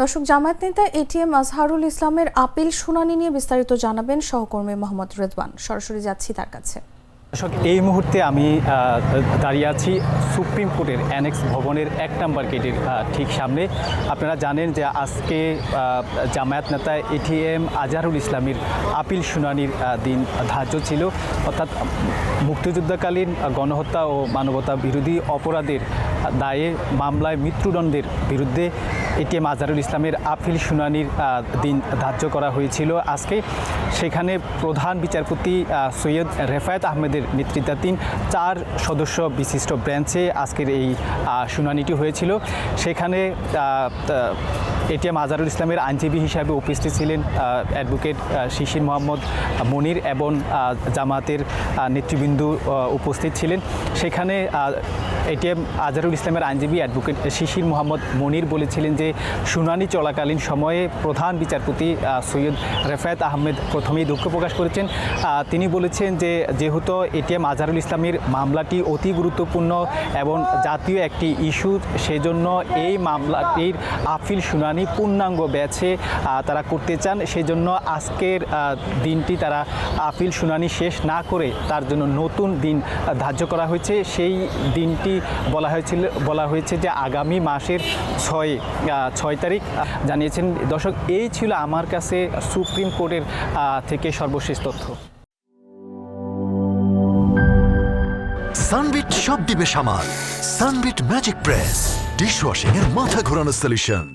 দর্শক, জামায়াত নেতা এটিএম আজহারুল ইসলামের আপিল শুনানি নিয়ে বিস্তারিত জানাবেন সহকর্মী মোহাম্মদ রেদওয়ান। সরাসরি যাচ্ছি তার কাছে। দর্শক, এই মুহূর্তে আমি দাঁড়িয়ে আছি সুপ্রিম কোর্টের অ্যানেক্স ভবনের 1 নম্বর গেটের ঠিক সামনে। আপনারা জানেন যে আজকে জামায়াত নেতা এটিএম আজহারুল ইসলামের আপিল শুনানির দিন ধার্য ছিল, অর্থাৎ মুক্তিযুদ্ধকালীন গণহত্যা ও মানবতা বিরোধী অপরাধের দায়ে মামলায় মৃত্যুদণ্ডের বিরুদ্ধে এটিএম আজহারুল ইসলামের আপিল শুনানির দিন ধার্য করা হয়েছিল আজকে। সেখানে প্রধান বিচারপতি সৈয়দ রেফায়েত আহমেদের নেতৃত্বাধীন 4 সদস্য বিশিষ্ট বেঞ্চে আজকের এই শুনানিটি হয়েছিল। সেখানে এটিএম আজহারুল ইসলামের আইনজীবী হিসাবে উপস্থিত ছিলেন অ্যাডভোকেট শিশির মোহাম্মদ মনির এবং জামাতের নেতৃবৃন্দ উপস্থিত ছিলেন। সেখানে এটিএম আজহারুল ইসলামের আইনজীবী অ্যাডভোকেট শিশির মোহাম্মদ মনির বলেছিলেন যে শুনানি চলাকালীন সময়ে প্রধান বিচারপতি সৈয়দ রেফায়েত আহমেদ প্রথমেই দুঃখ প্রকাশ করেছেন। তিনি বলেছেন যে যেহেতু এটিএম আজহারুল ইসলামের মামলাটি অতি গুরুত্বপূর্ণ এবং জাতীয় একটি ইস্যু, সেজন্য এই মামলাটির আপিল শুনানি পূর্ণাঙ্গ ব্যাচে তারা করতে চান। সেজন্য আজকের দিনটি তারা আপিল শুনানি শেষ না করে তার জন্য নতুন দিন ধার্য করা হয়েছে। সেই দিনটি বলা হয়েছে যে আগামী মাসের 6 তারিখ জানিয়েছেন। দর্শক, এই ছিল আমার কাছে সুপ্রিম কোর্টের থেকে সর্বশেষ তথ্য। সানবিট সব দিবে সামাল। সানবিট ম্যাজিক প্রেস ডিশওয়াশিং এর মাথা ঘোরানো সলিউশন।